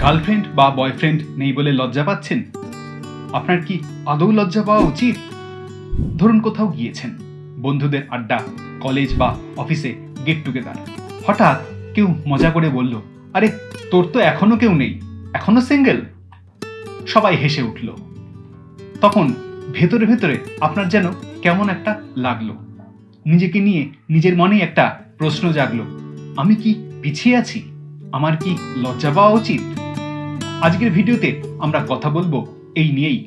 Girlfriend বা boyfriend নেই বলে লজ্জা পাচ্ছেন? আপনার কি আদৌ লজ্জা পাওয়া উচিত? ধরুন কোথাও গিয়েছেন, বন্ধুদের আড্ডা, কলেজ বা অফিসে গেট টুগেদার। হঠাৎ কেউ মজা করে বলল, আরে তোর তো এখনো কেউ নেই, এখনো সিঙ্গেল। সবাই হেসে উঠল। তখন ভেতরে ভেতরে আপনার যেন কেমন একটা লাগলো। নিজেকে নিয়ে নিজের মনেই একটা প্রশ্ন জাগলো, আমি কি পিছিয়ে আছি? আমার কি লজ্জা পাওয়া উচিত? আজকের ভিডিওতে আমরা কথা বলবো এই নিয়েই।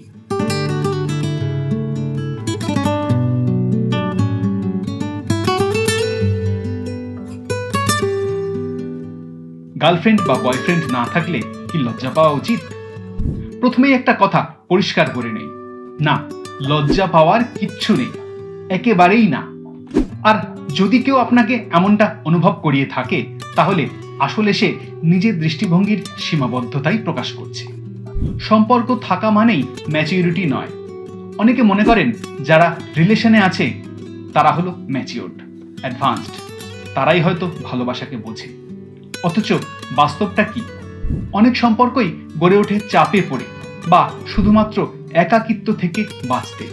গার্লফ্রেন্ড বা বয়ফ্রেন্ড না থাকলে কি লজ্জা পাওয়া উচিত? প্রথমেই একটা কথা পরিষ্কার করে নেই, না, লজ্জা পাওয়ার কিচ্ছু নেই, একেবারেই না। আর যদি কেউ আপনাকে এমনটা অনুভব করিয়ে থাকে, তাহলে আসলে সে নিজের দৃষ্টিভঙ্গির সীমাবদ্ধতাই প্রকাশ করছে। সম্পর্ক থাকা মানেই ম্যাচিউরিটি নয়। অনেকে মনে করেন যারা রিলেশনে আছে তারা হলো ম্যাচিউরড, অ্যাডভান্সড, তারাই হয়তো ভালোবাসাকে বোঝে। অথচ বাস্তবটা কি? অনেক সম্পর্কই গড়ে ওঠে চাপে পড়ে বা শুধুমাত্র একাকিত্ব থেকে বাঁচতে।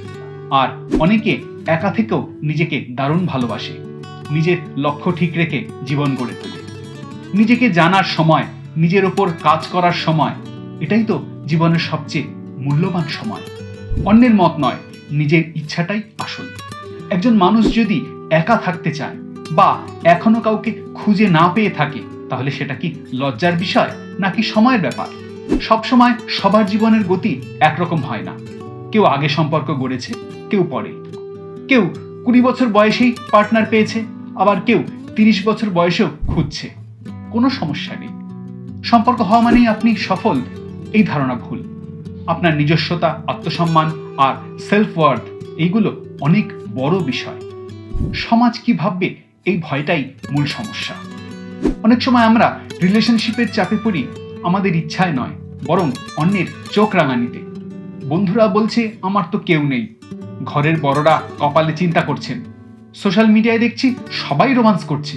আর অনেকে একা থেকেও নিজেকে দারুণ ভালোবাসে, নিজের লক্ষ্য ঠিক রেখে জীবন গড়ে তোলে। নিজেকে জানার সময়, নিজের ওপর কাজ করার সময়, এটাই তো জীবনের সবচেয়ে মূল্যবান সময়। অন্যের মত নয়, নিজের ইচ্ছাটাই আসল। একজন মানুষ যদি একা থাকতে চায় বা এখনো কাউকে খুঁজে না পেয়ে থাকে, তাহলে সেটা কি লজ্জার বিষয় নাকি সময়ের ব্যাপার? সবসময় সবার জীবনের গতি একরকম হয় না। কেউ আগে সম্পর্ক গড়েছে, কেউ পরে। কেউ 20 বছর বয়সেই পার্টনার পেয়েছে, আবার কেউ 30 বছর বয়সেও খুঁজছে। কোনো সমস্যা নেই। সম্পর্ক হওয়া মানেই আপনি সফল, এই ধারণা ভুল। আপনার নিজস্বতা, আত্মসম্মান আর সেলফ ওয়ার্থ, এইগুলো অনেক বড় বিষয়। সমাজ কি ভাববে, এই ভয়টাই মূল সমস্যা। অনেক সময় আমরা রিলেশনশিপের চাপে পড়ি আমাদের ইচ্ছায় নয়, বরং অন্যের চোখ রাঙানিতে। বন্ধুরা বলছে আমার তো কেউ নেই, ঘরের বড়রা কপালে চিন্তা করছেন, সোশ্যাল মিডিয়ায় দেখছি সবাই রোমান্স করছে।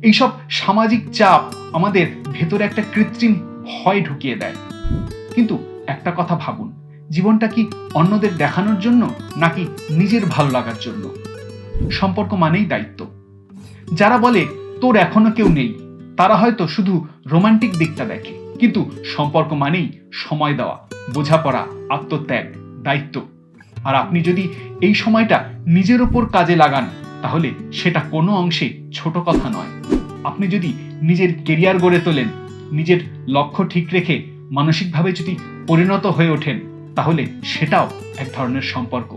এইসব সামাজিক চাপ আমাদের ভেতরে একটা কৃত্রিম ভয় ঢুকিয়ে দেয়। কিন্তু একটা কথা ভাবুন, জীবনটা কি অন্যদের দেখানোর জন্য নাকি নিজের ভালো লাগার জন্য? সম্পর্ক মানেই দায়িত্ব। যারা বলে তোর এখনো কেউ নেই, তারা হয়তো শুধু রোমান্টিক দিকটা দেখে, কিন্তু সম্পর্ক মানেই সময় দেওয়া, বোঝাপড়া, আত্মত্যাগ, দায়িত্ব। আর আপনি যদি এই সময়টা নিজের ওপর কাজে লাগান, তাহলে সেটা কোনো অংশে ছোট কথা নয়। আপনি যদি নিজের কেরিয়ার গড়ে তোলেন, নিজের লক্ষ্য ঠিক রেখে মানসিকভাবে যদি পরিণত হয়ে ওঠেন, তাহলে সেটাও এক ধরনের সম্পর্ক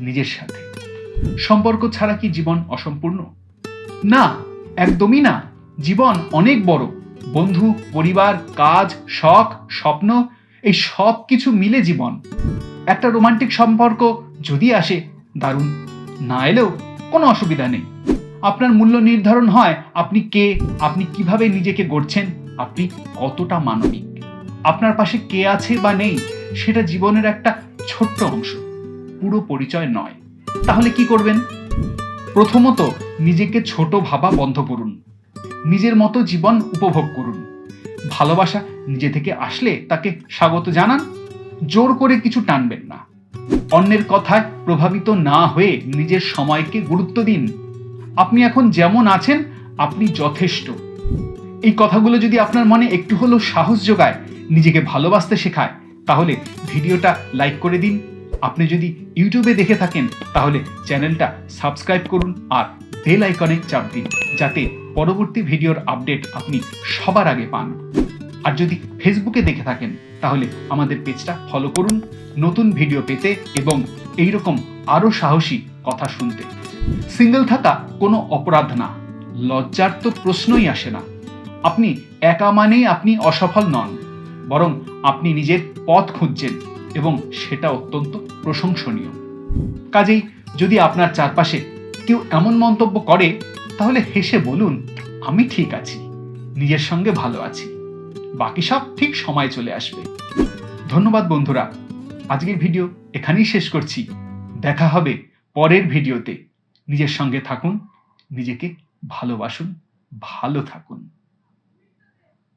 নিজের সাথে। সম্পর্ক ছাড়া কি জীবন অসম্পূর্ণ? না, একদমই না। জীবন অনেক বড়। বন্ধু, পরিবার, কাজ, শখ, স্বপ্ন, এই সব কিছু মিলে জীবন। একটা রোমান্টিক সম্পর্ক যদি আসে, দারুণ। না এলেও কোনো অসুবিধা নেই। আপনার মূল্য নির্ধারণ হয় আপনি কে, আপনি কিভাবে নিজেকে গড়ছেন, আপনি কতটা মানবিক। আপনার পাশে কে আছে বা নেই, সেটা জীবনের একটা ছোট্ট অংশ, পুরো পরিচয় নয়। তাহলে কি করবেন? প্রথমত, নিজেকে ছোট ভাবা বন্ধ করুন। নিজের মতো জীবন উপভোগ করুন। ভালোবাসা নিজে থেকে আসলে তাকে স্বাগত জানান, জোর করে কিছু টানবেন না। অন্যের কথায় প্রভাবিত না হয়ে নিজের সময়কে গুরুত্ব দিন। আপনি এখন যেমন আছেন, আপনি যথেষ্ট। এই কথাগুলো যদি আপনার মনে একটু হলেও সাহস যোগায়, নিজেকে ভালোবাসতে শেখায়, তাহলে ভিডিওটা লাইক করে দিন। আপনি যদি ইউটিউবে দেখে থাকেন, তাহলে চ্যানেলটা সাবস্ক্রাইব করুন আর বেল আইকনে চাপ দিন, যাতে পরবর্তী ভিডিওর আপডেট আপনি সবার আগে পান। আর যদি ফেসবুকে দেখে থাকেন, তাহলে আমাদের পেজটা ফলো করুন নতুন ভিডিও পেতে এবং এইরকম আরো সাহসী কথা শুনতে। সিঙ্গেল থাকা কোনো অপরাধ না, লজ্জার তো প্রশ্নই আসে না। আপনি একা মানেই আপনি অসফল নন, বরং আপনি নিজের পথ খুঁজছেন এবং সেটা অত্যন্ত প্রশংসনীয়। কাজেই যদি আপনার চারপাশে কেউ এমন মন্তব্য করে, তাহলে হেসে বলুন, আমি ঠিক আছি, নিজের সঙ্গে ভালো আছি, বাকি সব ঠিক সময় চলে আসবে। ধন্যবাদ বন্ধুরা, আজকের ভিডিও এখানেই শেষ করছি। দেখা হবে পরের ভিডিওতে। নিজের সঙ্গে থাকুন, নিজেকে ভালোবাসুন, ভালো থাকুন।